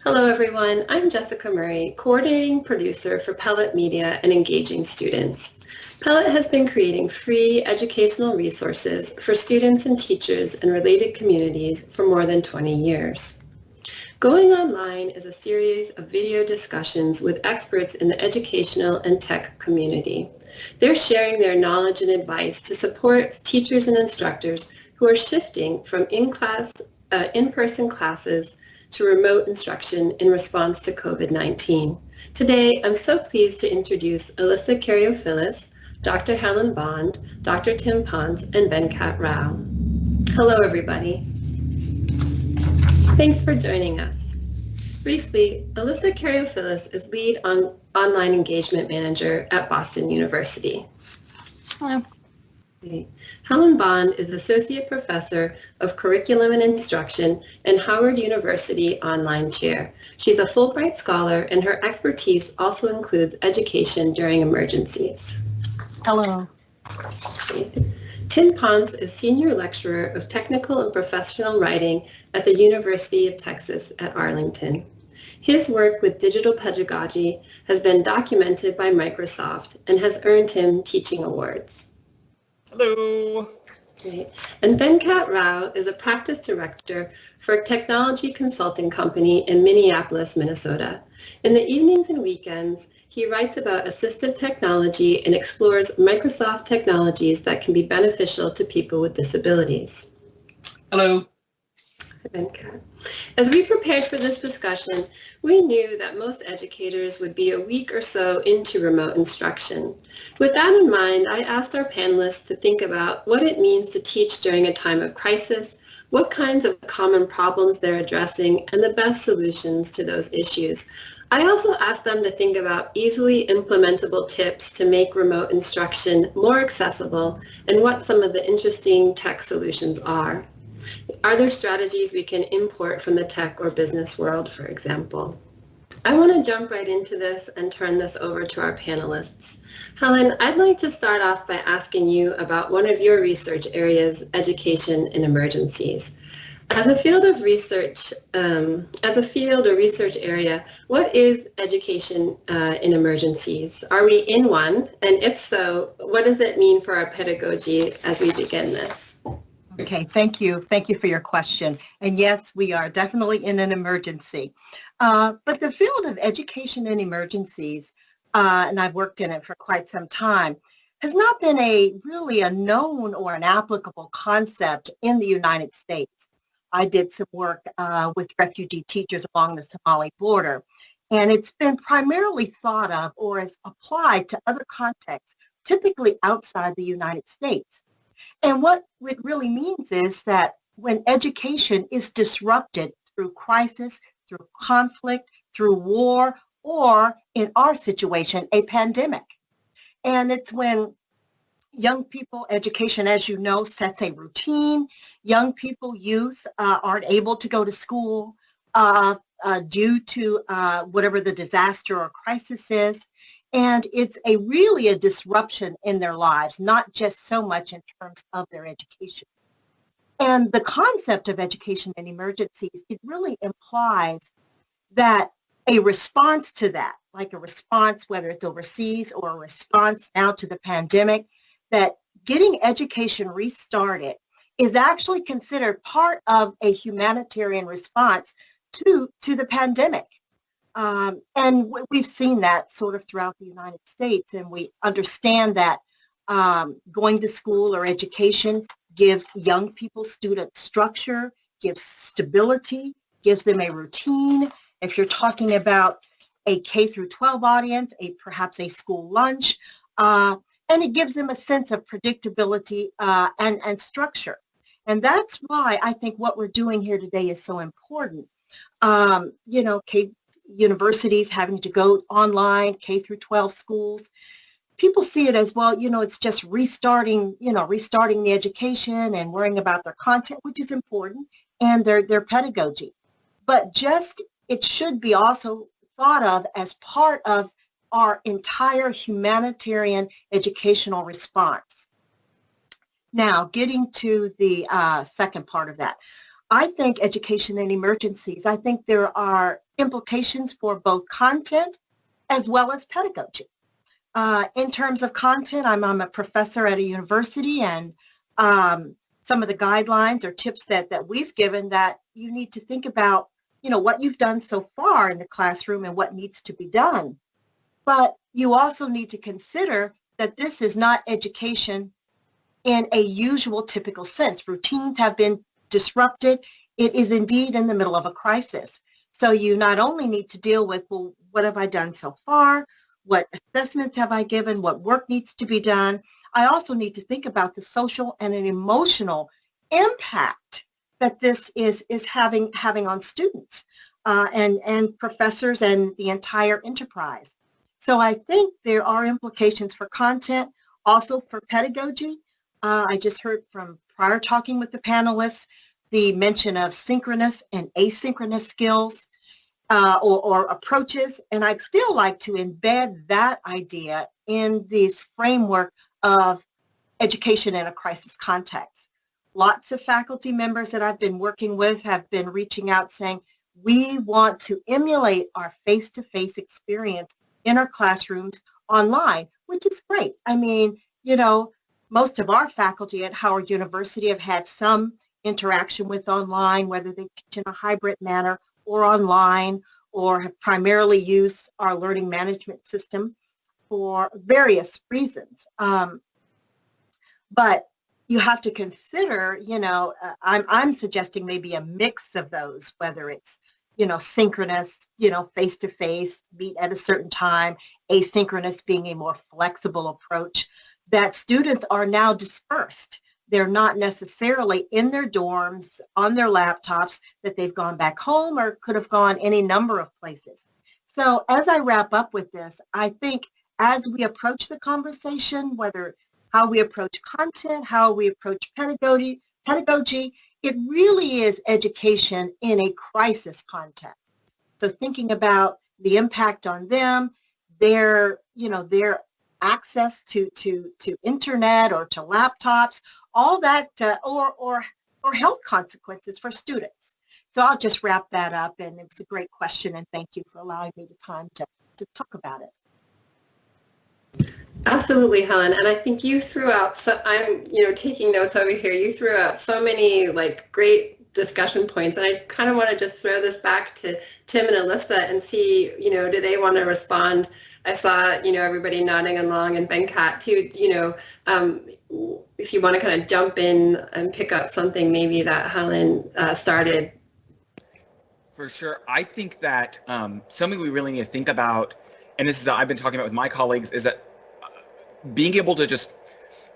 Hello, everyone. I'm Jessica Murray, coordinating producer for Pellet Media and Engaging Students. Pellet has been creating free educational resources for students and teachers and related communities for more than 20 years. Going Online is a series of video discussions with experts in the educational and tech community. They're sharing their knowledge and advice to support teachers and instructors who are shifting from in-person classes to remote instruction in response to COVID-19. Today, I'm so pleased to introduce Alyssa Karyofilis, Dr. Helen Bond, Dr. Tim Pons, and Venkat Rao. Hello, everybody. Thanks for joining us. Briefly, Alyssa Karyofilis is Lead Online Engagement Manager at Boston University. Hello. Helen Bond is Associate Professor of Curriculum and Instruction and Howard University Online Chair. She's a Fulbright Scholar, and her expertise also includes education during emergencies. Hello. Tim Pons is Senior Lecturer of Technical and Professional Writing at the University of Texas at Arlington. His work with digital pedagogy has been documented by Microsoft and has earned him teaching awards. Hello. Okay. And Venkat Rao is a practice director for a technology consulting company in Minneapolis, Minnesota. In the evenings and weekends, he writes about assistive technology and explores Microsoft technologies that can be beneficial to people with disabilities. Hello. Venkat. As we prepared for this discussion, we knew that most educators would be a week or so into remote instruction. With that in mind, I asked our panelists to think about what it means to teach during a time of crisis, what kinds of common problems they're addressing, and the best solutions to those issues. I also asked them to think about easily implementable tips to make remote instruction more accessible and what some of the interesting tech solutions are. Are there strategies we can import from the tech or business world, for example? I want to jump right into this and turn this over to our panelists. Helen, I'd like to start off by asking you about one of your research areas, education in emergencies. As a field or research area, what is education in emergencies? Are we in one? And if so, what does it mean for our pedagogy as we begin this? Okay, thank you. Thank you for your question. And yes, we are definitely in an emergency. But the field of education in emergencies, and I've worked in it for quite some time, has not been really a known or an applicable concept in the United States. I did some work with refugee teachers along the Somali border, and it's been primarily thought of or is applied to other contexts, typically outside the United States. And what it really means is that when education is disrupted through crisis, through conflict, through war, or in our situation, a pandemic. And it's when young people, education, as you know, sets a routine. Young people, youth, aren't able to go to school due to whatever the disaster or crisis is. And it's really a disruption in their lives, not just so much in terms of their education. And the concept of education in emergencies, it really implies that a response to that, like a response, whether it's overseas or a response now to the pandemic, that getting education restarted is actually considered part of a humanitarian response to the pandemic. And we've seen that sort of throughout the United States, and we understand that going to school or education gives young people student structure, gives stability, gives them a routine. If you're talking about a K through 12 audience, perhaps a school lunch, and it gives them a sense of predictability and structure. And that's why I think what we're doing here today is so important. Universities having to go online, K through 12 schools. People see it as, well, it's just restarting the education and worrying about their content, which is important, and their pedagogy. But it should be also thought of as part of our entire humanitarian educational response. Now, getting to the second part of that. I think education in emergencies, I think there are implications for both content as well as pedagogy. In terms of content, I'm a professor at a university, and some of the guidelines or tips that we've given that you need to think about, what you've done so far in the classroom and what needs to be done. But you also need to consider that this is not education in a usual, typical sense. Routines have been disrupted. It is indeed in the middle of a crisis. So you not only need to deal with, well, what have I done so far? What assessments have I given? What work needs to be done? I also need to think about the social and an emotional impact that this is having on students and professors and the entire enterprise. So I think there are implications for content, also for pedagogy. I just heard from prior talking with the panelists, the mention of synchronous and asynchronous skills or approaches, and I'd still like to embed that idea in this framework of education in a crisis context. Lots of faculty members that I've been working with have been reaching out saying, we want to emulate our face-to-face experience in our classrooms online, which is great. I mean, most of our faculty at Howard University have had some interaction with online, whether they teach in a hybrid manner or online, or have primarily used our learning management system for various reasons. But you have to consider, I'm suggesting maybe a mix of those, whether it's, synchronous, face-to-face, meet at a certain time, asynchronous being a more flexible approach, that students are now dispersed. They're not necessarily in their dorms, on their laptops, that they've gone back home or could have gone any number of places. So as I wrap up with this, I think as we approach the conversation, whether how we approach content, how we approach pedagogy, it really is education in a crisis context. So thinking about the impact on them, their access to internet or to laptops, all that, or health consequences for students. So I'll just wrap that up, and it was a great question, and thank you for allowing me the time to talk about it. Absolutely, Helen. And I think you threw out, so I'm, taking notes over here. You threw out so many great discussion points. And I kind of want to just throw this back to Tim and Alyssa and see, do they want to respond? I saw, everybody nodding along, and Venkat too, if you want to kind of jump in and pick up something maybe that Helen started. For sure. I think that something we really need to think about, and this is I've been talking about with my colleagues, is that being able to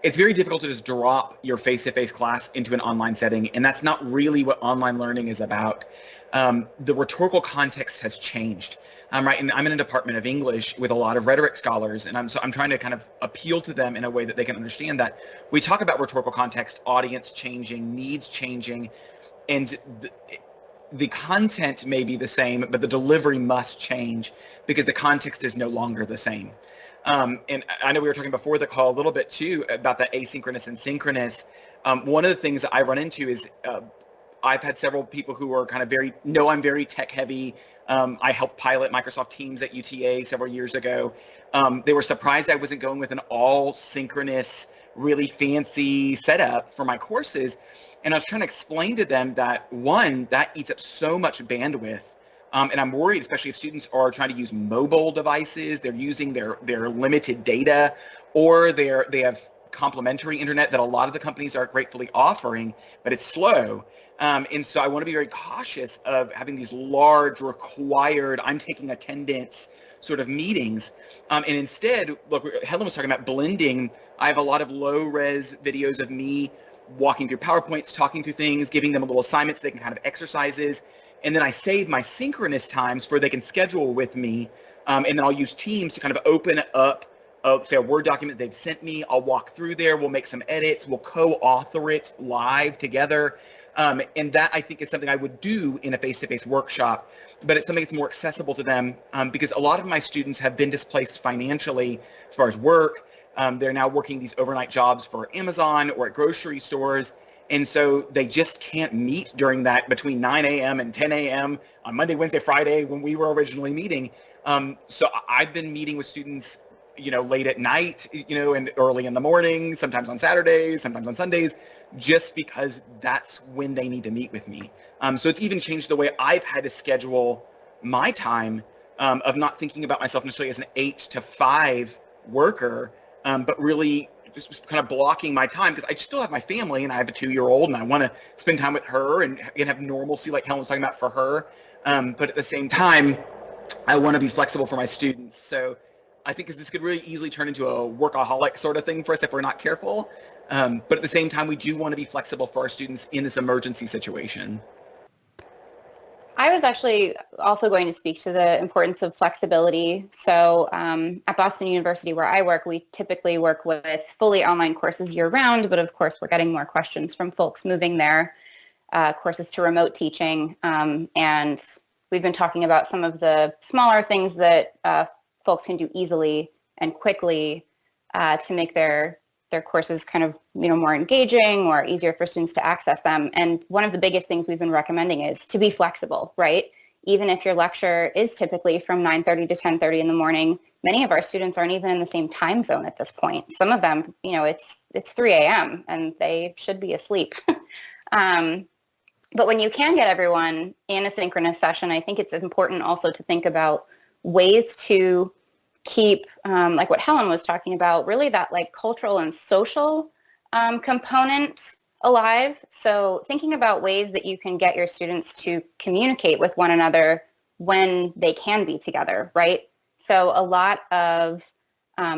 it's very difficult to just drop your face-to-face class into an online setting, and that's not really what online learning is about. The rhetorical context has changed, right? And I'm in a department of English with a lot of rhetoric scholars, and I'm trying to kind of appeal to them in a way that they can understand that we talk about rhetorical context, audience changing, needs changing, and the content may be the same, but the delivery must change because the context is no longer the same. And I know we were talking before the call a little bit too about that asynchronous and synchronous. One of the things that I run into is I've had several people who are kind of I'm very tech heavy. I helped pilot Microsoft Teams at UTA several years ago. They were surprised I wasn't going with an all synchronous, really fancy setup for my courses. And I was trying to explain to them that, one, that eats up so much bandwidth. And I'm worried, especially if students are trying to use mobile devices, they're using their limited data, or they have complementary internet that a lot of the companies are gratefully offering, but it's slow. And so I want to be very cautious of having these large required, I'm taking attendance sort of meetings. And instead, look, Helen was talking about blending. I have a lot of low-res videos of me walking through PowerPoints, talking through things, giving them a little assignments, they can kind of exercises. And then I save my synchronous times where they can schedule with me. And then I'll use Teams to kind of open up, say, a Word document they've sent me. I'll walk through there. We'll make some edits. We'll co-author it live together. And that, I think, is something I would do in a face-to-face workshop. But it's something that's more accessible to them because a lot of my students have been displaced financially as far as work. They're now working these overnight jobs for Amazon or at grocery stores. And so they just can't meet during that between 9 a.m. and 10 a.m. on Monday, Wednesday, Friday when we were originally meeting. So I've been meeting with students, late at night, and early in the morning, sometimes on Saturdays, sometimes on Sundays, just because that's when they need to meet with me. So it's even changed the way I've had to schedule my time, of not thinking about myself necessarily as an 8 to 5 worker, but really just kind of blocking my time, because I still have my family and I have a 2-year-old and I want to spend time with her and have normalcy like Helen was talking about for her. But at the same time, I want to be flexible for my students. So I think this could really easily turn into a workaholic sort of thing for us if we're not careful. But at the same time, we do want to be flexible for our students in this emergency situation. I was actually also going to speak to the importance of flexibility. So at Boston University, where I work, we typically work with fully online courses year-round, but of course, we're getting more questions from folks moving their courses to remote teaching. And we've been talking about some of the smaller things that folks can do easily and quickly to make their courses kind of, more engaging or easier for students to access them. And one of the biggest things we've been recommending is to be flexible, right? Even if your lecture is typically from 9:30 to 10:30 in the morning, many of our students aren't even in the same time zone at this point. Some of them, it's 3 a.m. and they should be asleep. But when you can get everyone in a synchronous session, I think it's important also to think about ways to keep, like what Helen was talking about, really that like cultural and social component alive. So thinking about ways that you can get your students to communicate with one another when they can be together, right? So a lot of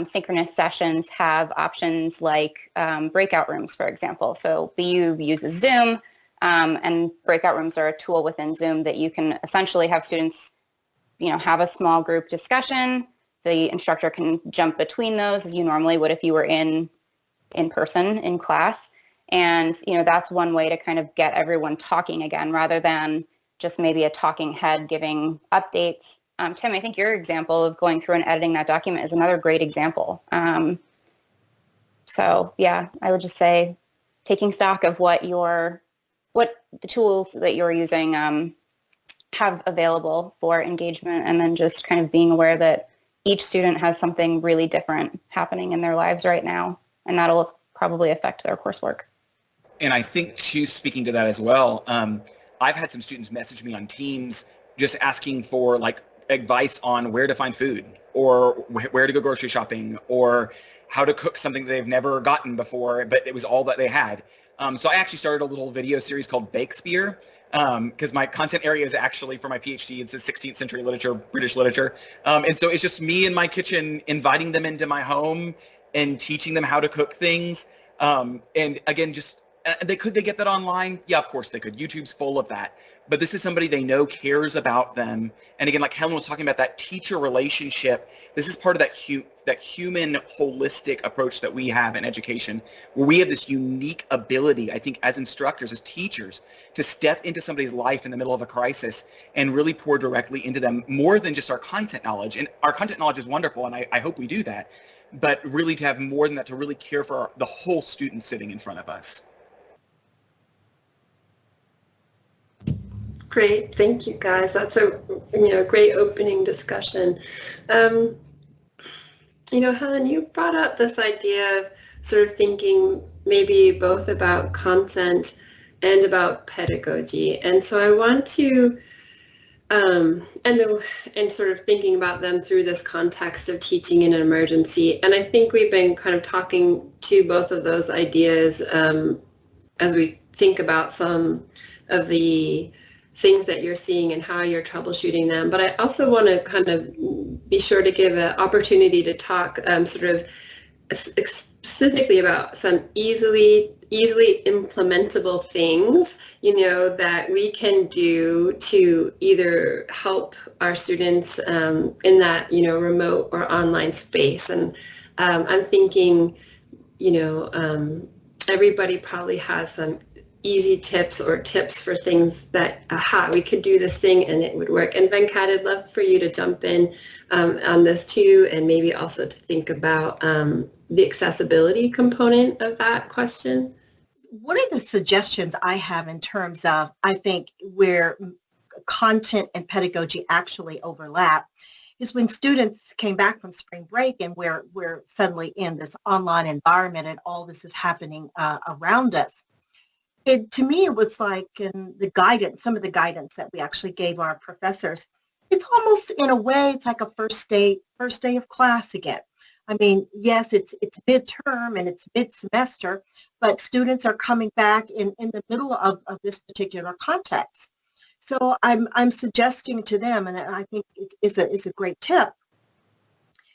synchronous sessions have options like breakout rooms, for example. So BU uses Zoom, and breakout rooms are a tool within Zoom that you can essentially have students, have a small group discussion. The instructor can jump between those as you normally would if you were in person in class. And, that's one way to kind of get everyone talking again, rather than just maybe a talking head giving updates. Tim, I think your example of going through and editing that document is another great example. So yeah, I would just say taking stock of what the tools that you're using have available for engagement, and then just kind of being aware that each student has something really different happening in their lives right now, and that'll probably affect their coursework. And I think too, speaking to that as well, I've had some students message me on Teams just asking for like advice on where to find food, or where to go grocery shopping, or how to cook something that they've never gotten before, but it was all that they had. So I actually started a little video series called Bakespeare, because my content area is actually for my PhD. It's a 16th century literature, British literature. And so it's just me in my kitchen, inviting them into my home and teaching them how to cook things. And again, just could they get that online? Yeah, of course they could. YouTube's full of that. But this is somebody they know cares about them. And again, like Helen was talking about, that teacher relationship, this is part of that human holistic approach that we have in education, where we have this unique ability, I think, as instructors, as teachers, to step into somebody's life in the middle of a crisis and really pour directly into them, more than just our content knowledge. And our content knowledge is wonderful, and I hope we do that. But really to have more than that, to really care for the whole student sitting in front of us. Great, thank you guys. That's a great opening discussion. Helen, you brought up this idea of sort of thinking maybe both about content and about pedagogy, and so I want to and sort of thinking about them through this context of teaching in an emergency. And I think we've been kind of talking to both of those ideas as we think about some of the things that you're seeing and how you're troubleshooting them. But I also want to kind of be sure to give an opportunity to talk sort of specifically about some easily implementable things, that we can do to either help our students in that, remote or online space. And I'm thinking, everybody probably has some easy tips or tips for things that, we could do this thing and it would work. And Venkat, I'd love for you to jump in on this too, and maybe also to think about the accessibility component of that question. one of the suggestions I have in terms of, I think, where content and pedagogy actually overlap is when students came back from spring break and we're suddenly in this online environment and all this is happening around us. To me, it was like in the guidance, some of the guidance that we actually gave our professors, it's almost in a way, it's like a first day of class again. I mean, yes, it's midterm and it's mid-semester, but students are coming back in the middle of this particular context. So I'm suggesting to them, and I think it's a great tip,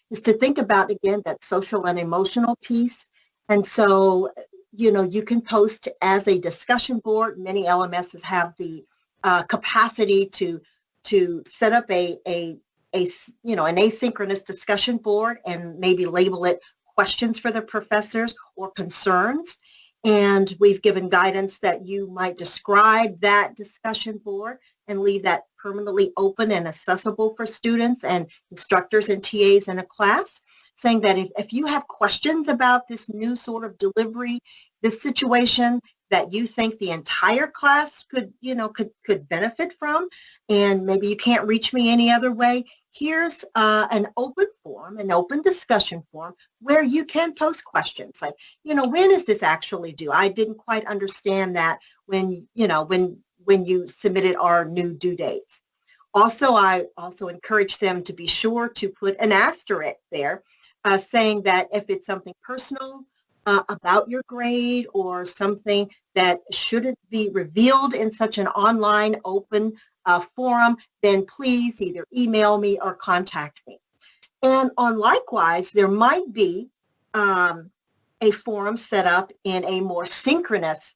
is to think about, again, that social and emotional piece. And so, you can post as a discussion board. Many LMSs have the capacity to set up an asynchronous discussion board and maybe label it questions for the professors or concerns. And we've given guidance that you might describe that discussion board and leave that permanently open and accessible for students and instructors and TAs in a class, saying that if you have questions about this new sort of delivery, this situation that you think the entire class could benefit from, and maybe you can't reach me any other way, here's an open forum, an open discussion forum where you can post questions like, when is this actually due? I didn't quite understand that when you submitted our new due dates. Also, I also encourage them to be sure to put an asterisk there saying that if it's something personal about your grade or something that shouldn't be revealed in such an online open forum, then please either email me or contact me. And on likewise, there might be a forum set up in a more synchronous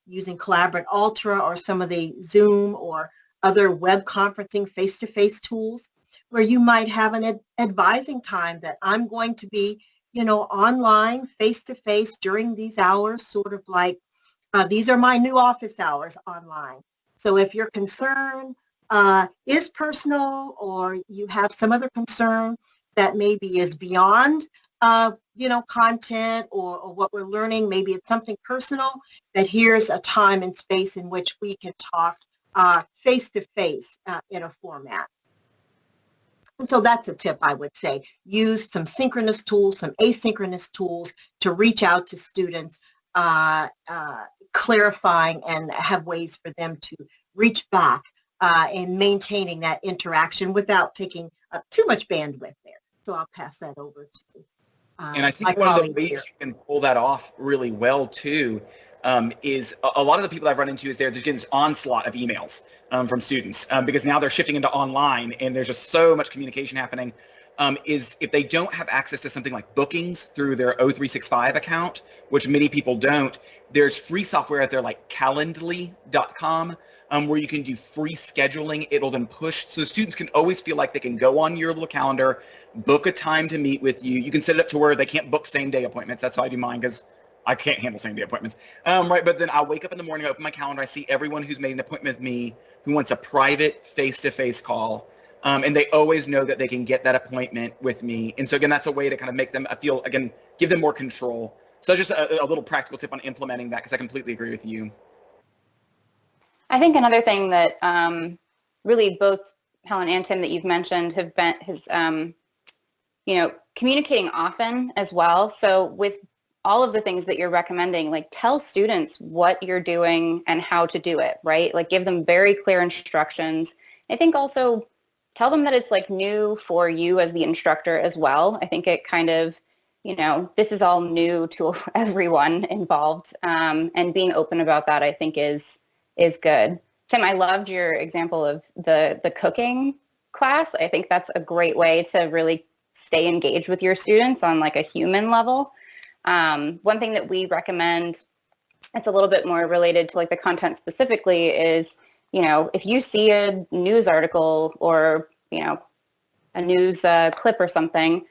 using Collaborate Ultra or some of the Zoom or other web conferencing face-to-face tools where you might have an advising time that I'm going to be, online face-to-face during these hours, sort of like these are my new office hours online. So if your concern is personal or you have some other concern that maybe is beyond content or what we're learning, maybe it's something personal, that here's a time and space in which we can talk face-to-face in a format. And so that's a tip I would say. Use some synchronous tools, some asynchronous tools to reach out to students, clarifying and have ways for them to reach back and maintaining that interaction without taking up too much bandwidth there. So I'll pass that over to and I think one of the ways you can pull that off really well too is a lot of the people I've run into is there's getting this onslaught of emails from students because now they're shifting into online and there's just so much communication happening. Is if they don't have access to something like bookings through their O365 account, which many people don't, there's free software out there like Calendly.com where you can do free scheduling. It'll then push, so students can always feel like they can go on your little calendar, book a time to meet with you. You can set it up to where they can't book same day appointments. That's how I do mine because I can't handle same day appointments. Right, but then I'll wake up in the morning, I open my calendar, I see everyone who's made an appointment with me who wants a private face-to-face call. And they always know that they can get that appointment with me. And so again, that's a way to kind of make them feel, again, give them more control. So just a little practical tip on implementing that because I completely agree with you. I think another thing that really both Helen and Tim that you've mentioned have been communicating often as well. So with all of the things that you're recommending, like tell students what you're doing and how to do it, right? Like give them very clear instructions. I think also tell them that it's like new for you as the instructor as well. I think it kind of, this is all new to everyone involved, and being open about that, I think is good. Tim, I loved your example of the cooking class. I think that's a great way to really stay engaged with your students on like a human level. One thing that we recommend, it's a little bit more related to like the content specifically, is if you see a news article or a news clip or something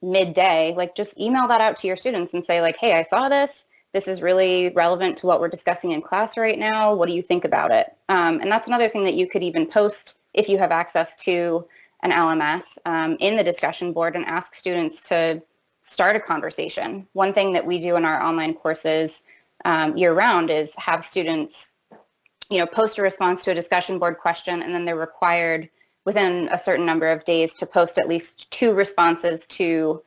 midday, like just email that out to your students and say like, hey, I saw this. This is really relevant to what we're discussing in class right now. What do you think about it? And that's another thing that you could even post if you have access to an LMS in the discussion board and ask students to start a conversation. One thing that we do in our online courses year round is have students, post a response to a discussion board question, and then they're required within a certain number of days to post at least 2 responses to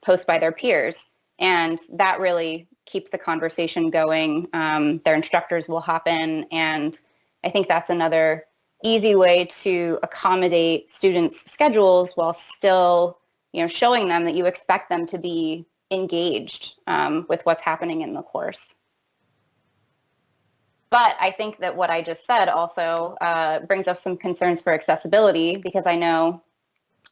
posts by their peers. And that really keeps the conversation going. Their instructors will hop in, and I think that's another easy way to accommodate students' schedules while still, showing them that you expect them to be engaged with what's happening in the course. But I think that what I just said also brings up some concerns for accessibility, because I know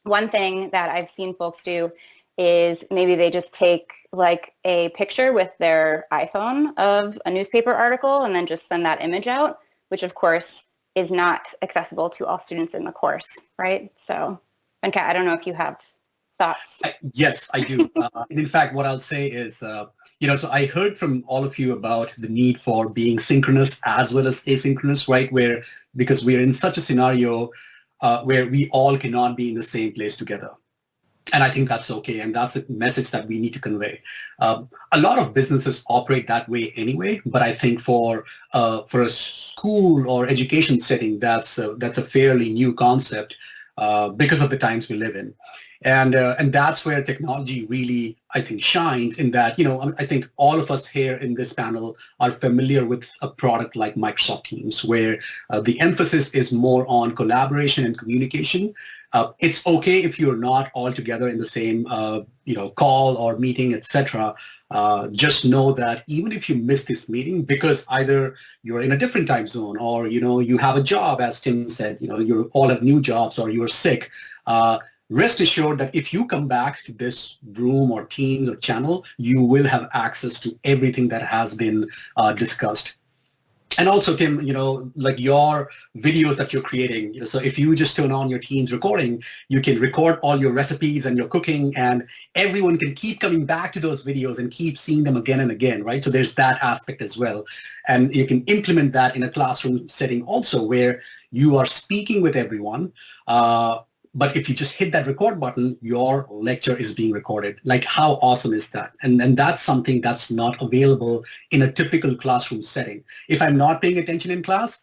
one thing that I've seen folks do is maybe they just take like a picture with their iPhone of a newspaper article and then just send that image out, which of course is not accessible to all students in the course, right? So, Venkat, I don't know if you have thoughts. Yes, I do. And in fact, what I'll say is, so I heard from all of you about the need for being synchronous as well as asynchronous, right? Because we're in such a scenario where we all cannot be in the same place together. And I think that's okay. And that's a message that we need to convey. A lot of businesses operate that way anyway, but I think for a school or education setting, that's a fairly new concept because of the times we live in. And that's where technology really, I think, shines in that, I think all of us here in this panel are familiar with a product like Microsoft Teams, where the emphasis is more on collaboration and communication. It's okay if you're not all together in the same, call or meeting, etc. Just know that even if you miss this meeting because either you're in a different time zone or, you have a job, as Tim said, you all have new jobs or you're sick, rest assured that if you come back to this room or Teams or channel, you will have access to everything that has been discussed. And also, Tim, like your videos that you're creating, so if you just turn on your Teams recording, you can record all your recipes and your cooking, and everyone can keep coming back to those videos and keep seeing them again and again, right? So there's that aspect as well. And you can implement that in a classroom setting also, where you are speaking with everyone, but if you just hit that record button, your lecture is being recorded. Like, how awesome is that? And that's something that's not available in a typical classroom setting. If I'm not paying attention in class,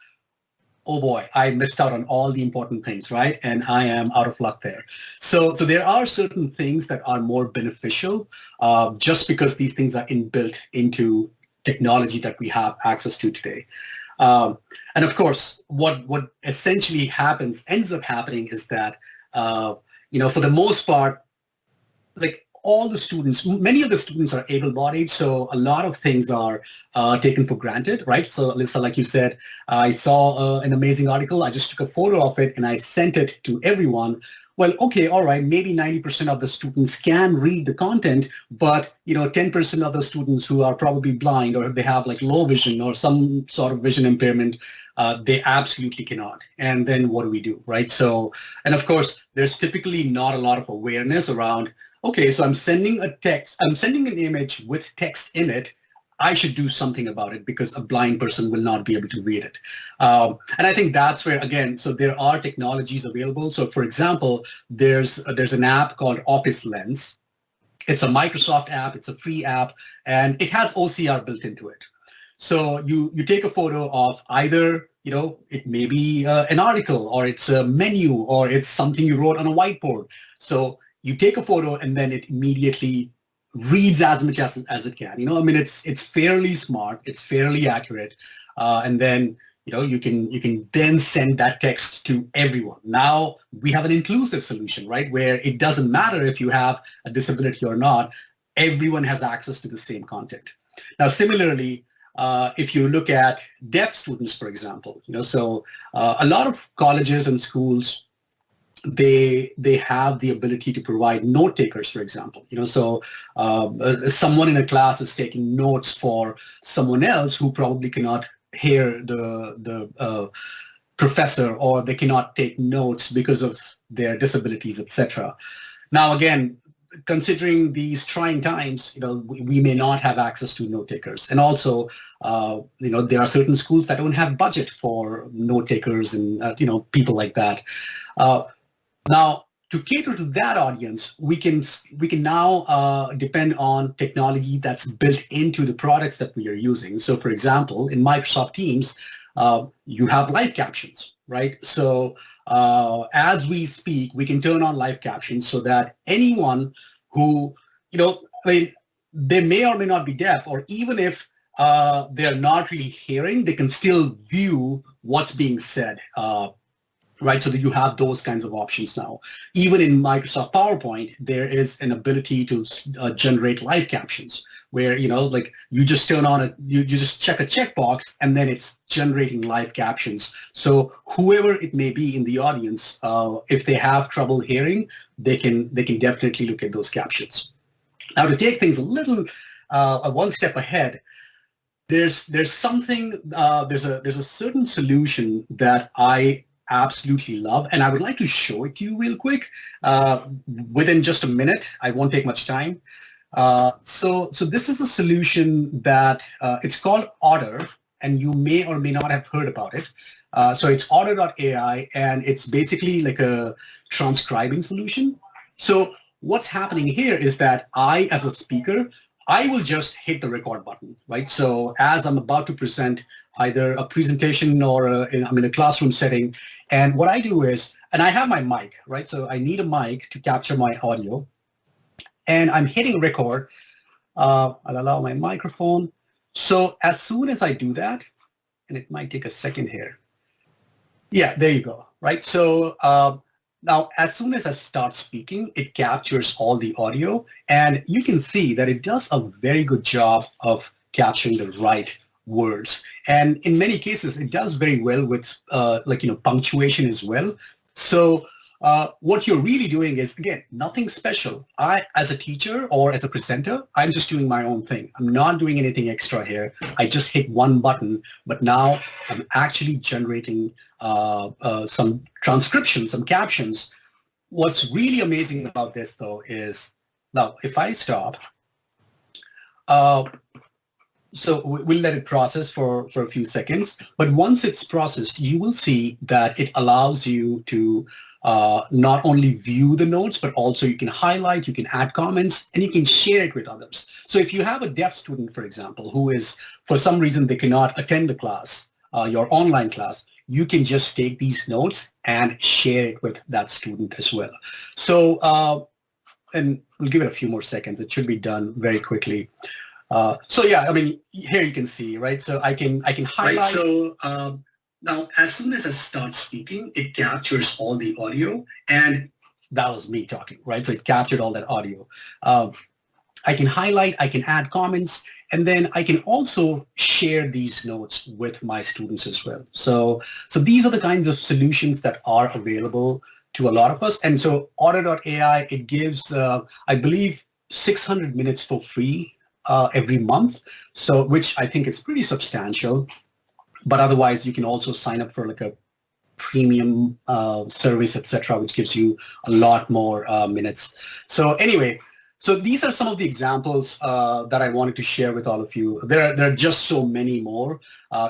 oh boy, I missed out on all the important things, right? And I am out of luck there. So there are certain things that are more beneficial just because these things are inbuilt into technology that we have access to today. And of course, what essentially ends up happening is that for the most part, like all the students, many of the students are able-bodied, so a lot of things are taken for granted, right? So Alyssa, like you said, I saw an amazing article. I just took a photo of it and I sent it to everyone. Well, okay, all right, maybe 90% of the students can read the content, but 10% of the students who are probably blind or they have like low vision or some sort of vision impairment, they absolutely cannot. And then what do we do, right? So, and of course, there's typically not a lot of awareness around, okay, so I'm sending an image with text in it. I should do something about it because a blind person will not be able to read it. And I think that's where, again, so there are technologies available. So for example, there's an app called Office Lens. It's a Microsoft app, it's a free app, and it has OCR built into it. So you take a photo of either, it may be an article or it's a menu or it's something you wrote on a whiteboard. So you take a photo and then it immediately reads as much as it can. It's fairly smart, it's fairly accurate, and then you can then send that text to everyone. Now we have an inclusive solution, right, where it doesn't matter if you have a disability or not. Everyone has access to the same content. Now, similarly, if you look at deaf students, for example, so a lot of colleges and schools, they have the ability to provide note takers, for example. So someone in a class is taking notes for someone else who probably cannot hear the professor, or they cannot take notes because of their disabilities, etc. Now, again, considering these trying times, we may not have access to note takers, and also, there are certain schools that don't have budget for note takers and people like that. Now, to cater to that audience, we can now depend on technology that's built into the products that we are using. So, for example, in Microsoft Teams, you have live captions, right? So, as we speak, we can turn on live captions so that anyone who, I mean, they may or may not be deaf, or even if they're not really hearing, they can still view what's being said. Right, so that you have those kinds of options now. Even in Microsoft PowerPoint, there is an ability to generate live captions, where like you just turn on it, you just check a checkbox, and then it's generating live captions. So whoever it may be in the audience, if they have trouble hearing, they can definitely look at those captions. Now, to take things a little one step ahead, there's something there's a certain solution that I absolutely love, and I would like to show it to you real quick within just a minute. I won't take much time. So this is a solution that it's called Otter, and you may or may not have heard about it. So it's Otter.ai, and it's basically like a transcribing solution. So what's happening here is that I, as a speaker, I will just hit the record button, right? So as I'm about to present either a presentation or I'm in a classroom setting, and what I do is, and I have my mic, right? So I need a mic to capture my audio, and I'm hitting record. I'll allow my microphone. So as soon as I do that, and it might take a second here. Yeah, there you go, right? So now, as soon as I start speaking, it captures all the audio, and you can see that it does a very good job of capturing the right words. And in many cases, it does very well with punctuation as well. So what you're really doing is, again, nothing special. I, as a teacher or as a presenter, I'm just doing my own thing. I'm not doing anything extra here. I just hit one button, but now I'm actually generating some transcription, some captions. What's really amazing about this, though, is now if I stop, so we'll let it process for a few seconds. But once it's processed, you will see that it allows you to not only view the notes, but also you can highlight, you can add comments, and you can share it with others. So if you have a deaf student, for example, who is, for some reason, they cannot attend the class, your online class, you can just take these notes and share it with that student as well. So, and we'll give it a few more seconds. It should be done very quickly. So yeah, I mean, here you can see, right? So I can highlight. Right, so now, as soon as I start speaking, it captures all the audio, and that was me talking, right? So it captured all that audio. I can highlight, I can add comments, and then I can also share these notes with my students as well. So these are the kinds of solutions that are available to a lot of us. And so Otter.ai, it gives, I believe, 600 minutes for free every month, so which I think is pretty substantial. But otherwise, you can also sign up for like a premium service, etc., which gives you a lot more minutes. So anyway, so these are some of the examples that I wanted to share with all of you. There are just so many more.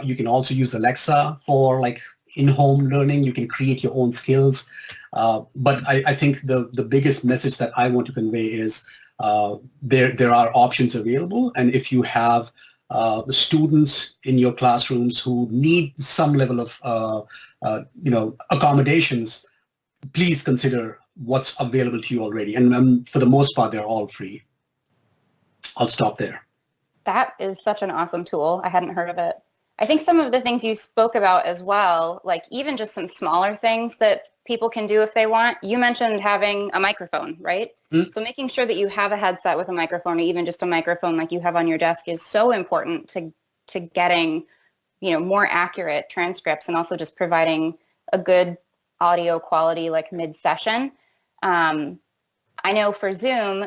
You can also use Alexa for like in-home learning. You can create your own skills. But I think the biggest message that I want to convey is there are options available, and if you have the students in your classrooms who need some level of accommodations, please consider what's available to you already. And for the most part, they're all free. I'll stop there. That is such an awesome tool. I hadn't heard of it. I think some of the things you spoke about as well, like even just some smaller things that people can do if they want. You mentioned having a microphone, right? Mm-hmm. So making sure that you have a headset with a microphone, or even just a microphone like you have on your desk, is so important to getting, more accurate transcripts, and also just providing a good audio quality like mid-session. I know for Zoom,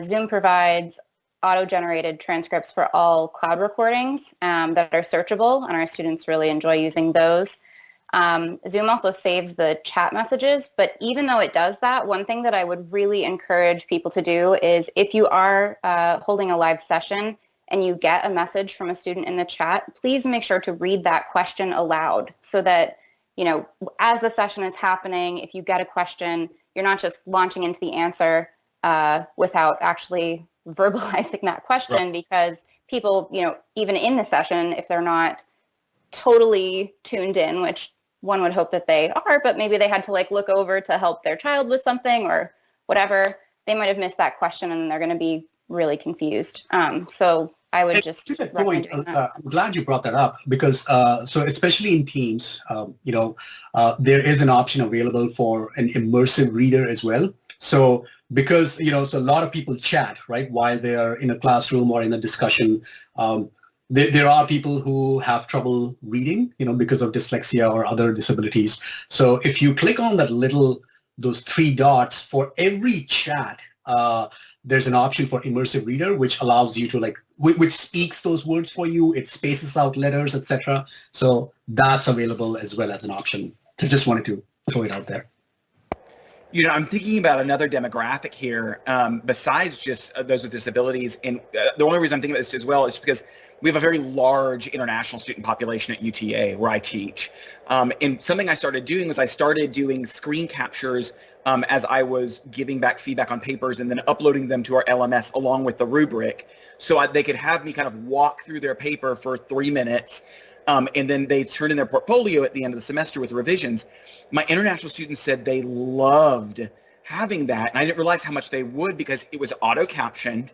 Zoom provides auto-generated transcripts for all cloud recordings that are searchable, and our students really enjoy using those. Zoom also saves the chat messages, but even though it does that, one thing that I would really encourage people to do is, if you are holding a live session and you get a message from a student in the chat, please make sure to read that question aloud, so that, as the session is happening, if you get a question, you're not just launching into the answer without actually verbalizing that question, Right. because people, even in the session, if they're not totally tuned in, which one would hope that they are, but maybe they had to look over to help their child with something or whatever, they might have missed that question and they're going to be really confused. So I would just to that recommend point, doing that. I'm glad you brought that up because so especially in Teams, there is an option available for an immersive reader as well. So because so a lot of people chat right while they are in a classroom or in a discussion. There are people who have trouble reading, because of dyslexia or other disabilities. So if you click on those three dots for every chat, there's an option for immersive reader, which allows you to which speaks those words for you. It spaces out letters, etc. So that's available as well as an option. So just wanted to throw it out there. I'm thinking about another demographic here besides just those with disabilities. And the only reason I'm thinking about this as well is because we have a very large international student population at UTA where I teach. And something I started doing was I started doing screen captures as I was giving back feedback on papers and then uploading them to our LMS along with the rubric. So they could have me kind of walk through their paper for 3 minutes. And then they turn in their portfolio at the end of the semester with revisions. My international students said they loved having that. And I didn't realize how much they would because it was auto-captioned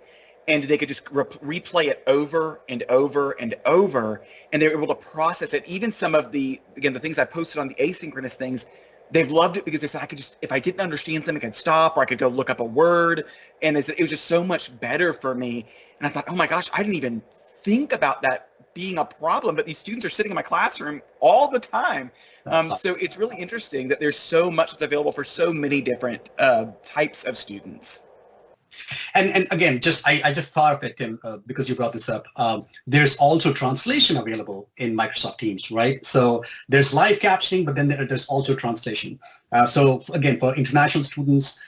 and they could just replay it over and over and over. And they were able to process it. Even some of the things I posted on the asynchronous things, they've loved it because they said I could just, if I didn't understand something, I could stop or I could go look up a word. And they said it was just so much better for me. And I thought, oh my gosh, I didn't even think about that being a problem, but these students are sitting in my classroom all the time. So it's really interesting that there's so much that's available for so many different types of students. And again, I just thought of it, Tim, because you brought this up. There's also translation available in Microsoft Teams, right? So there's live captioning, but then there's also translation. So again, for international students,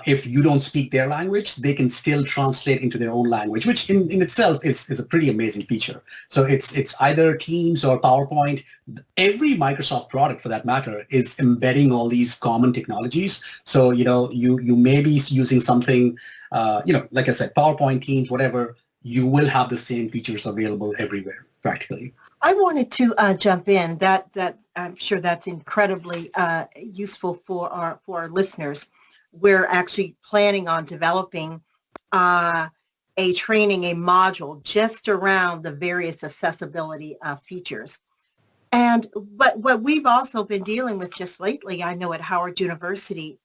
if you don't speak their language, they can still translate into their own language, which in itself is a pretty amazing feature. So it's either Teams or PowerPoint. Every Microsoft product, for that matter, is embedding all these common technologies. So you may be using something, like I said, PowerPoint, Teams, whatever. You will have the same features available everywhere, practically. I wanted to jump in. That I'm sure that's incredibly useful for our listeners. We're actually planning on developing a module just around the various accessibility features. But what we've also been dealing with just lately, I know at Howard University,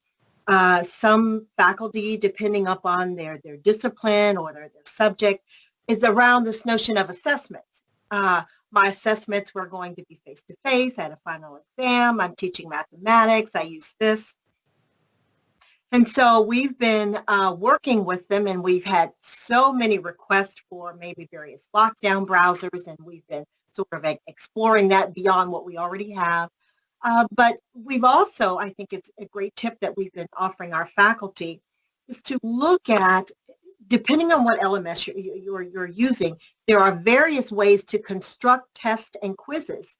some faculty, depending upon their discipline or their subject, is around this notion of assessments. My assessments were going to be face-to-face. I had a final exam. I'm teaching mathematics. I use this. And so we've been working with them, and we've had so many requests for maybe various lockdown browsers, and we've been sort of exploring that beyond what we already have. But we've also, I think it's a great tip that we've been offering our faculty, is to look at, depending on what LMS you're using, there are various ways to construct tests and quizzes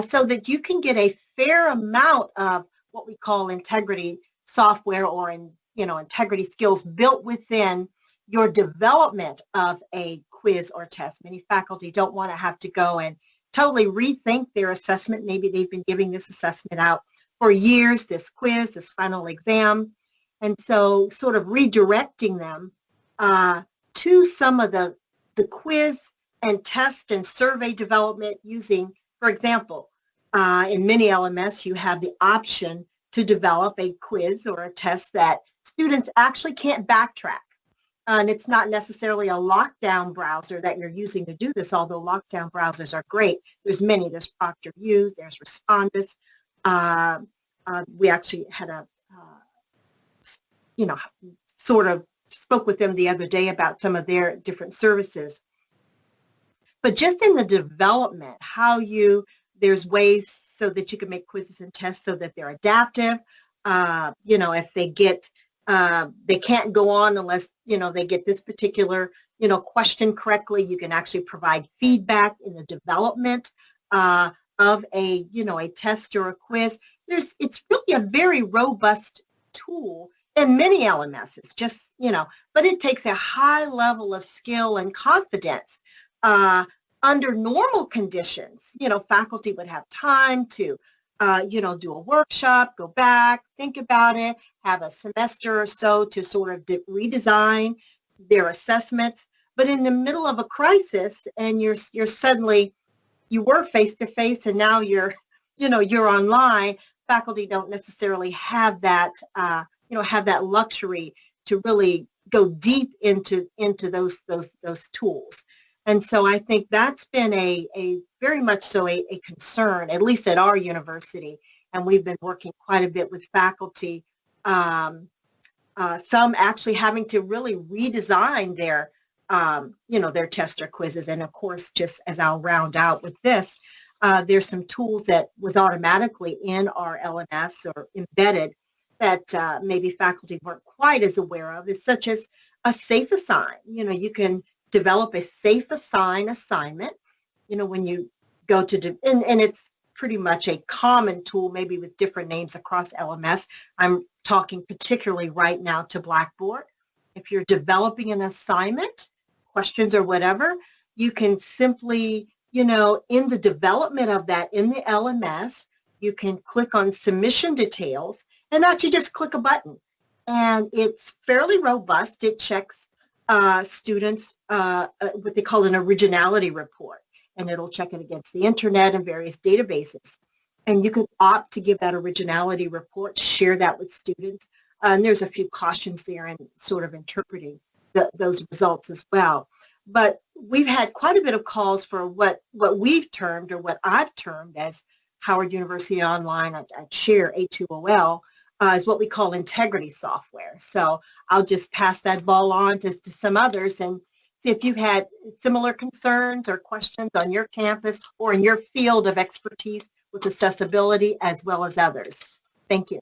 so that you can get a fair amount of what we call integrity software or integrity skills built within your development of a quiz or test. Many faculty don't want to have to go and totally rethink their assessment. Maybe they've been giving this assessment out for years, this quiz, this final exam. And so sort of redirecting them to some of the quiz and test and survey development using, for example, in many LMS, you have the option to develop a quiz or a test that students actually can't backtrack. And it's not necessarily a lockdown browser that you're using to do this, although lockdown browsers are great. There's many. There's ProctorView, there's Respondus. We actually had sort of spoke with them the other day about some of their different services. But just in the development, there's ways so that you can make quizzes and tests so that they're adaptive. If they can't go on unless, they get this particular, question correctly, you can actually provide feedback in the development of a test or a quiz. It's really a very robust tool in many LMSs, just, but it takes a high level of skill and confidence. Under normal conditions, faculty would have time to, do a workshop, go back, think about it, have a semester or so to sort of redesign their assessments. But in the middle of a crisis, and you're suddenly, you were face to face, and now you're online. Faculty don't necessarily have that, have that luxury to really go deep into those tools. And so I think that's been a very much so a concern, at least at our university. And we've been working quite a bit with faculty, some actually having to really redesign their, their test or quizzes. And of course, just as I'll round out with this, there's some tools that was automatically in our LMS or embedded that maybe faculty weren't quite as aware of, is such as a safe assign. You can develop a safe assign assignment, when you go to, and it's pretty much a common tool, maybe with different names across LMS. I'm talking particularly right now to Blackboard. If you're developing an assignment, questions or whatever, you can simply, in the development of that in the LMS, you can click on submission details and actually just click a button. And it's fairly robust. It checks students what they call an originality report, and it'll check it against the internet and various databases. And you can opt to give that originality report, share that with students. And there's a few cautions there in sort of interpreting those results as well. But we've had quite a bit of calls for what we've termed, or what I've termed as Howard University Online, I share A2OL, is what we call integrity software. So I'll just pass that ball on to some others and see if you've had similar concerns or questions on your campus or in your field of expertise with accessibility as well as others. Thank you.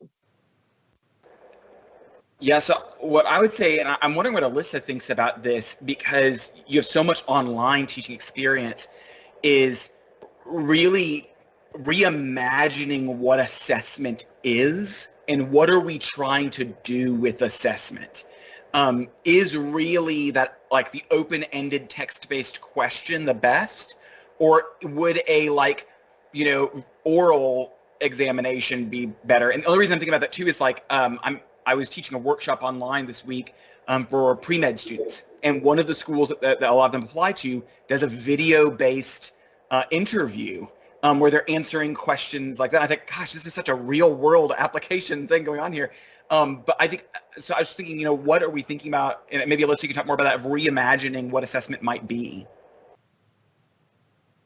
Yeah, so what I would say, and I'm wondering what Alyssa thinks about this, because you have so much online teaching experience, is really reimagining what assessment is and what are we trying to do with assessment. Is really that, like, the open-ended text-based question the best, or would a oral examination be better? And the only reason I'm thinking about that too is I was teaching a workshop online this week for pre-med students, and one of the schools that a lot of them apply to does a video-based interview where they're answering questions like that. I think, gosh, this is such a real-world application thing going on here. But I think, so I was thinking, what are we thinking about? And maybe Alyssa, you can talk more about that, of reimagining what assessment might be.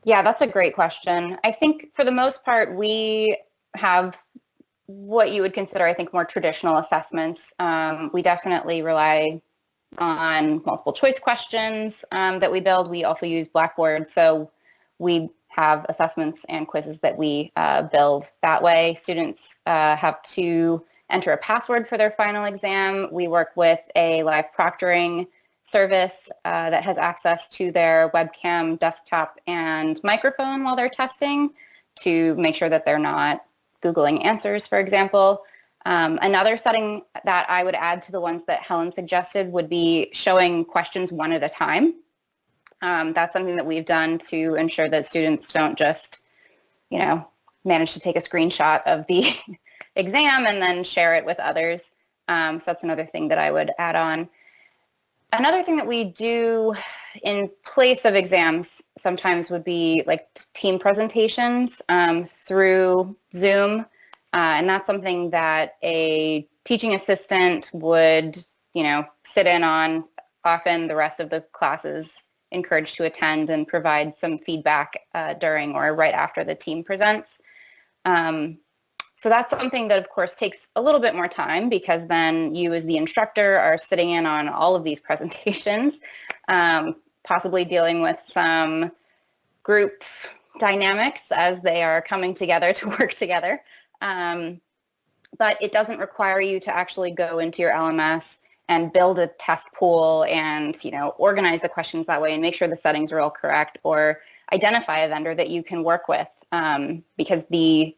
Yeah, that's a great question. I think for the most part, we have what you would consider, I think, more traditional assessments. We definitely rely on multiple choice questions that we build. We also use Blackboard, so we have assessments and quizzes that we build that way. Students have to enter a password for their final exam. We work with a live proctoring service that has access to their webcam, desktop, and microphone while they're testing to make sure that they're not Googling answers, for example. Another setting that I would add to the ones that Helen suggested would be showing questions one at a time. That's something that we've done to ensure that students don't just, manage to take a screenshot of the exam and then share it with others. So that's another thing that I would add on. Another thing that we do in place of exams sometimes would be like team presentations through Zoom. And that's something that a teaching assistant would, sit in on. Often the rest of the class is encouraged to attend and provide some feedback during or right after the team presents. So that's something that, of course, takes a little bit more time, because then you as the instructor are sitting in on all of these presentations, possibly dealing with some group dynamics as they are coming together to work together. But it doesn't require you to actually go into your LMS and build a test pool and, organize the questions that way and make sure the settings are all correct, or identify a vendor that you can work with, because the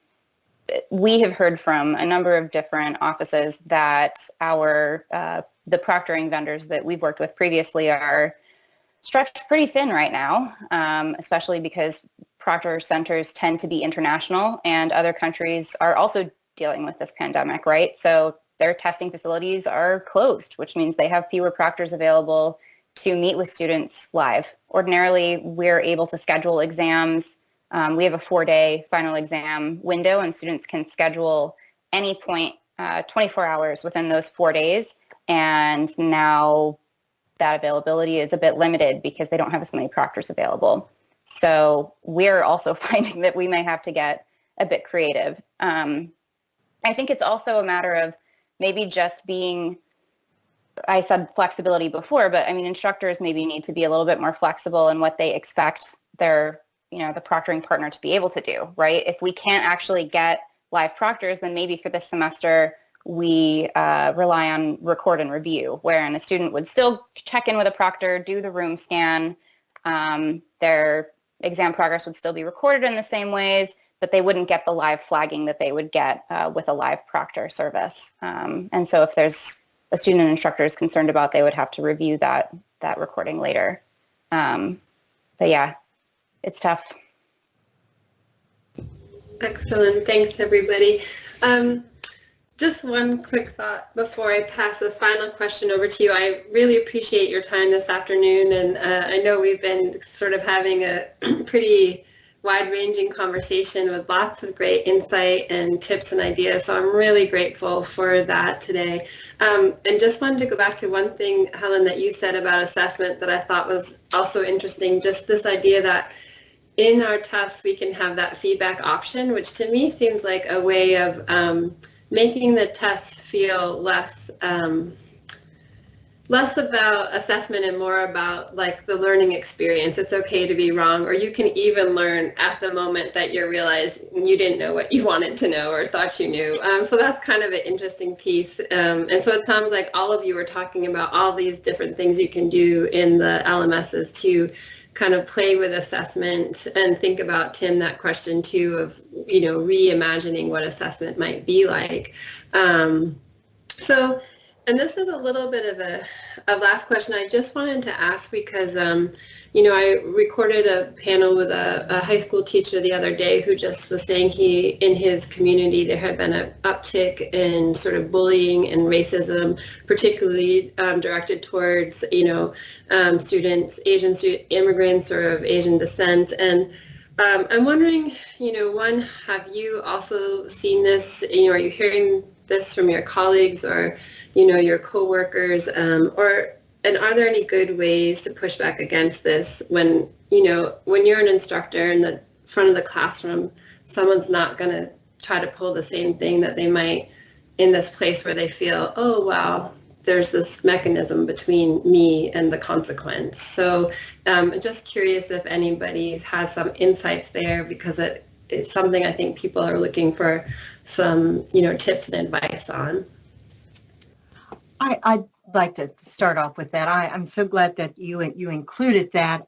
we have heard from a number of different offices that the proctoring vendors that we've worked with previously are stretched pretty thin right now, especially because proctor centers tend to be international and other countries are also dealing with this pandemic, right? So their testing facilities are closed, which means they have fewer proctors available to meet with students live. Ordinarily, we're able to schedule exams. We have a 4-day final exam window, and students can schedule any point 24 hours within those 4 days. And now that availability is a bit limited because they don't have as many proctors available. So we're also finding that we may have to get a bit creative. I think it's also a matter of maybe just being, I said flexibility before, but I mean, instructors maybe need to be a little bit more flexible in what they expect their, the proctoring partner to be able to do, right? If we can't actually get live proctors, then maybe for this semester, we rely on record and review, wherein a student would still check in with a proctor, do the room scan. Their exam progress would still be recorded in the same ways, but they wouldn't get the live flagging that they would get with a live proctor service. And so if there's a student and instructor is concerned about, they would have to review that recording later. But yeah, it's tough. Excellent. Thanks, everybody. Just one quick thought before I pass the final question over to you. I really appreciate your time this afternoon, and I know we've been sort of having a pretty wide-ranging conversation with lots of great insight and tips and ideas, so I'm really grateful for that today. And just wanted to go back to one thing, Helen, that you said about assessment that I thought was also interesting, just this idea that in our tests we can have that feedback option, which to me seems like a way of making the test feel less about assessment and more about like the learning experience. It's okay to be wrong, or you can even learn at the moment that you realize you didn't know what you wanted to know or thought you knew. So that's kind of an interesting piece. And so it sounds like all of you were talking about all these different things you can do in the LMSs to kind of play with assessment and think about, Tim, that question too of, reimagining what assessment might be like. And this is a little bit of a last question I just wanted to ask because, I recorded a panel with a high school teacher the other day who just was saying in his community, there had been an uptick in sort of bullying and racism, particularly directed towards, students, Asian immigrants or of Asian descent. And I'm wondering, one, have you also seen this, are you hearing this from your colleagues or your coworkers, and are there any good ways to push back against this when you're an instructor in the front of the classroom, someone's not going to try to pull the same thing that they might in this place where they feel, oh, wow, there's this mechanism between me and the consequence. So just curious if anybody has some insights there, because it's something I think people are looking for some, tips and advice on. I'd like to start off with that. I'm so glad that you included that.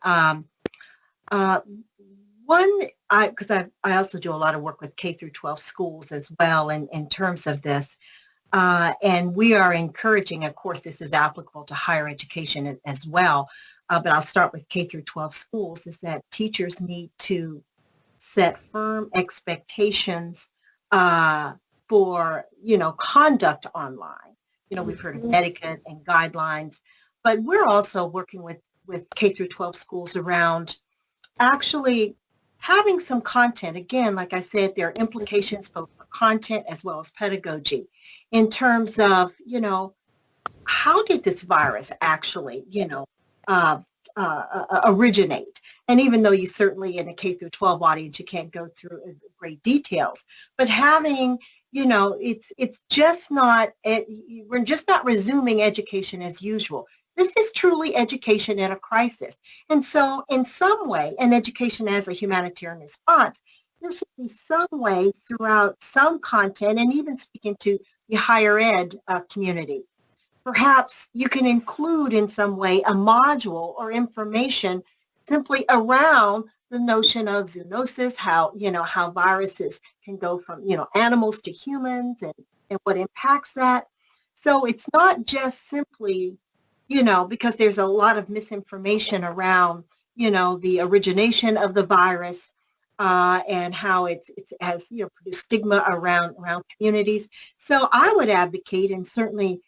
Because I also do a lot of work with K through 12 schools as well in terms of this. And we are encouraging, of course, this is applicable to higher education as well, but I'll start with K through 12 schools, is that teachers need to set firm expectations for, conduct online. We've heard of etiquette and guidelines, but we're also working with K through 12 schools around actually having some content. Again, like I said, there are implications both for content as well as pedagogy in terms of, how did this virus actually, originate? And even though you certainly in a K through 12 audience, you can't go through great details, but having, it's just not, we're just not resuming education as usual. This is truly education in a crisis. And so in some way, and education as a humanitarian response, there should be some way throughout some content, and even speaking to the higher ed community. Perhaps you can include in some way a module or information simply around the notion of zoonosis, how, how viruses can go from, animals to humans and what impacts that. So it's not just simply, because there's a lot of misinformation around, the origination of the virus and how it's has, produced stigma around communities. So I would advocate, and certainly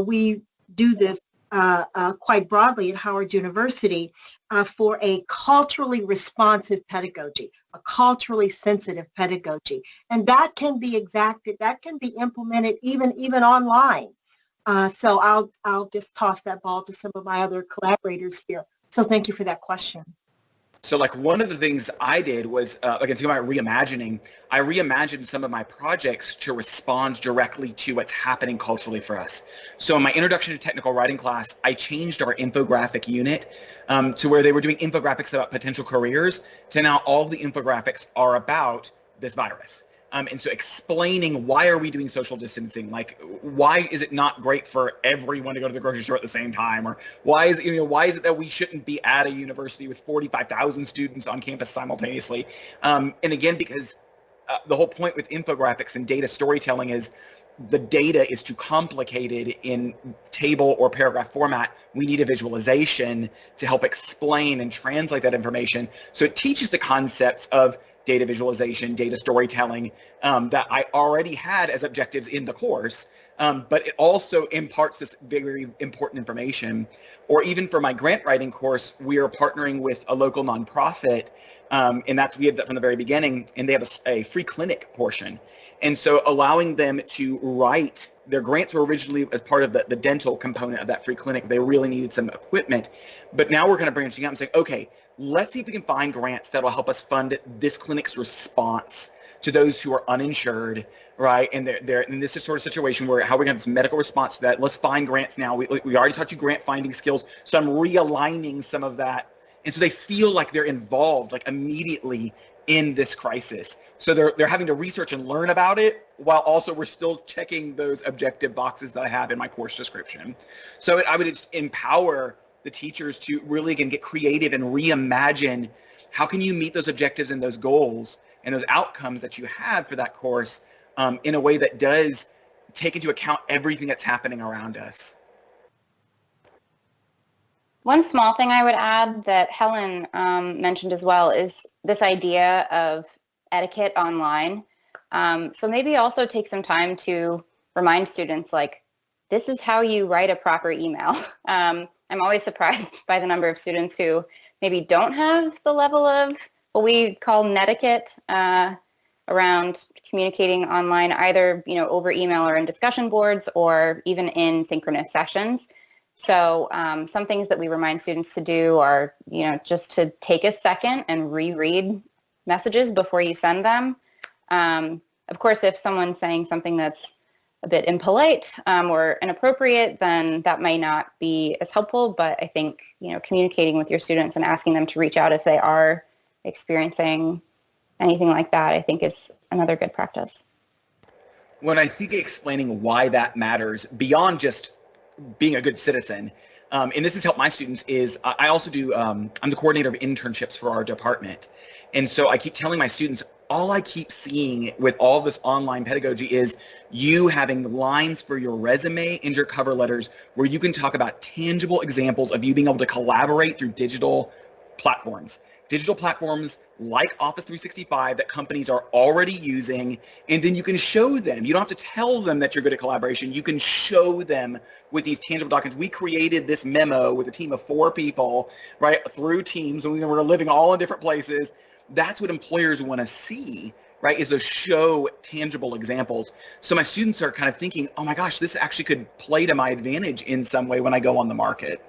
we do this quite broadly at Howard University, for a culturally responsive pedagogy, a culturally sensitive pedagogy. And that can be exacted, that can be implemented even online. So I'll just toss that ball to some of my other collaborators here. So thank you for that question. So like one of the things I did was, like it's about reimagining, I reimagined some of my projects to respond directly to what's happening culturally for us. So in my introduction to technical writing class, I changed our infographic unit to where they were doing infographics about potential careers to now all the infographics are about this virus. And so explaining why are we doing social distancing, like why is it not great for everyone to go to the grocery store at the same time, or why is it that we shouldn't be at a university with 45,000 students on campus simultaneously, and again because the whole point with infographics and data storytelling is the data is too complicated in table or paragraph format. We need a visualization to help explain and translate that information. So it teaches the concepts of data visualization, data storytelling that I already had as objectives in the course, but it also imparts this very important information. Or even for my grant writing course, we are partnering with a local nonprofit, and we have that from the very beginning, and they have a free clinic portion. And so allowing them to write, their grants were originally as part of the dental component of that free clinic. They really needed some equipment, but now we're kind of branching out and saying, okay, let's see if we can find grants that will help us fund this clinic's response to those who are uninsured, right? And they're in this sort of situation where how we're going to have this medical response to that. Let's find grants now. We already taught you grant finding skills, so I'm realigning some of that. And so they feel like they're involved, like immediately in this crisis. So they're having to research and learn about it while also we're still checking those objective boxes that I have in my course description. So I would just empower the teachers to really, again, get creative and reimagine how can you meet those objectives and those goals and those outcomes that you have for that course in a way that does take into account everything that's happening around us. One small thing I would add that Helen mentioned as well is this idea of etiquette online. So maybe also take some time to remind students, like, this is how you write a proper email. I'm always surprised by the number of students who maybe don't have the level of what we call netiquette around communicating online, either over email or in discussion boards or even in synchronous sessions. So some things that we remind students to do are, just to take a second and reread messages before you send them. Of course, if someone's saying something that's a bit impolite or inappropriate, then that may not be as helpful. But I think, communicating with your students and asking them to reach out if they are experiencing anything like that, I think is another good practice. When I think explaining why that matters beyond just being a good citizen, and this has helped my students, is I also do, I'm the coordinator of internships for our department. And so I keep telling my students, all I keep seeing with all this online pedagogy is you having lines for your resume and your cover letters where you can talk about tangible examples of you being able to collaborate through digital platforms. Digital platforms like Office 365 that companies are already using, and then you can show them. You don't have to tell them that you're good at collaboration. You can show them with these tangible documents. We created this memo with a team of 4 people, right, through Teams, and we were living all in different places. That's what employers want to see, right, is to show tangible examples. So my students are kind of thinking, oh my gosh, this actually could play to my advantage in some way when I go on the market.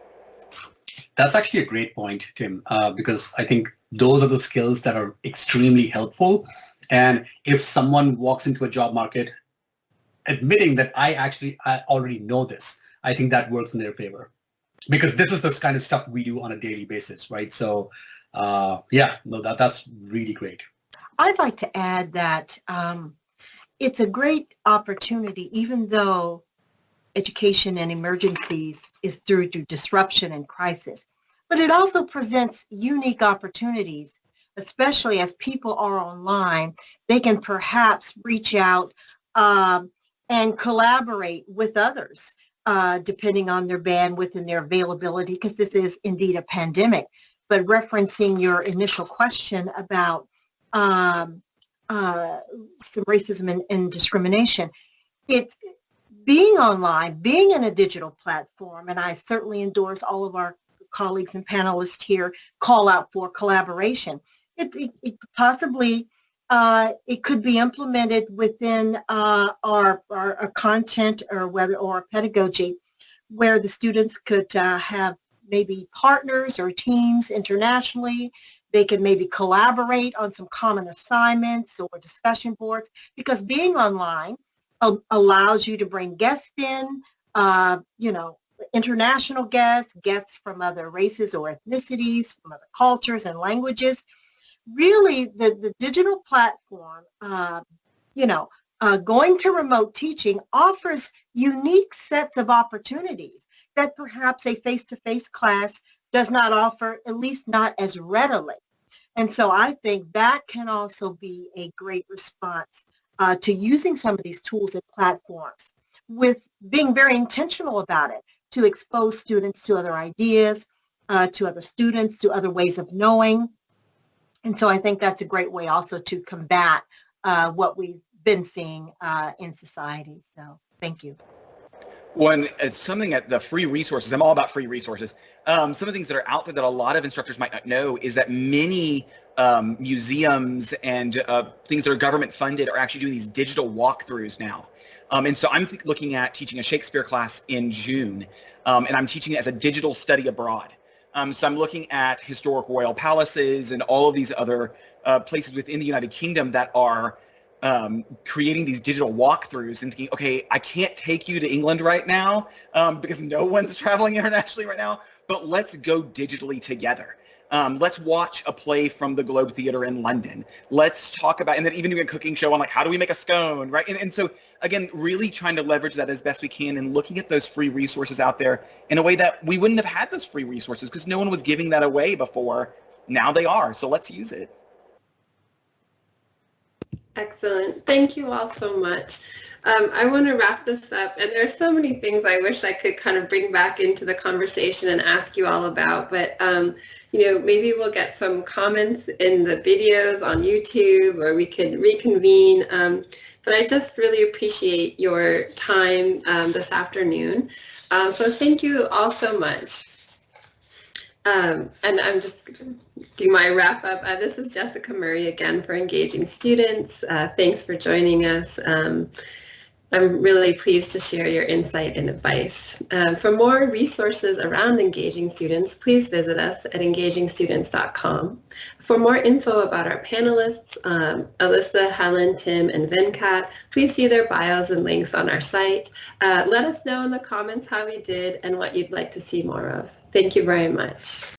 That's actually a great point, Tim, because I think those are the skills that are extremely helpful. And if someone walks into a job market admitting that I already know this, I think that works in their favor, because this is the kind of stuff we do on a daily basis, right? So that's really great. I'd like to add that it's a great opportunity, even though education and emergencies is through to disruption and crisis, but it also presents unique opportunities, especially as people are online, they can perhaps reach out and collaborate with others, depending on their bandwidth and their availability, because this is indeed a pandemic. But referencing your initial question about some racism and discrimination, it's being online, being in a digital platform, and I certainly endorse all of our colleagues and panelists here call out for collaboration. It possibly it could be implemented within our content or pedagogy, where the students could have maybe partners or teams internationally. They could maybe collaborate on some common assignments or discussion boards, because being online allows you to bring guests in, international guests from other races or ethnicities, from other cultures and languages. Really, the digital platform, going to remote teaching offers unique sets of opportunities that perhaps a face-to-face class does not offer, at least not as readily. And so I think that can also be a great response to using some of these tools and platforms, with being very intentional about it, to expose students to other ideas, to other students, to other ways of knowing. And so I think that's a great way also to combat what we've been seeing in society. So thank you. One, it's something at the free resources. I'm all about free resources. Some of the things that are out there that a lot of instructors might not know is that many museums and things that are government funded are actually doing these digital walkthroughs now. And so I'm looking at teaching a Shakespeare class in June, and I'm teaching it as a digital study abroad. So I'm looking at historic royal palaces and all of these other places within the United Kingdom that are creating these digital walkthroughs and thinking, okay, I can't take you to England right now because no one's traveling internationally right now, but let's go digitally together. Let's watch a play from the Globe Theatre in London. Let's talk about, and then even doing a cooking show on like, how do we make a scone, right? And so again, really trying to leverage that as best we can and looking at those free resources out there in a way that we wouldn't have had those free resources because no one was giving that away before. Now they are, so let's use it. Excellent. Thank you all so much. I want to wrap this up, and there's so many things I wish I could kind of bring back into the conversation and ask you all about, but maybe we'll get some comments in the videos on YouTube, or we could reconvene. But I just really appreciate your time this afternoon. So thank you all so much. And I'm just going to do my wrap up. This is Jessica Murray again for Engaging Students. Thanks for joining us. I'm really pleased to share your insight and advice. For more resources around engaging students, please visit us at engagingstudents.com. For more info about our panelists, Alyssa, Helen, Tim, and Venkat, please see their bios and links on our site. Let us know in the comments how we did and what you'd like to see more of. Thank you very much.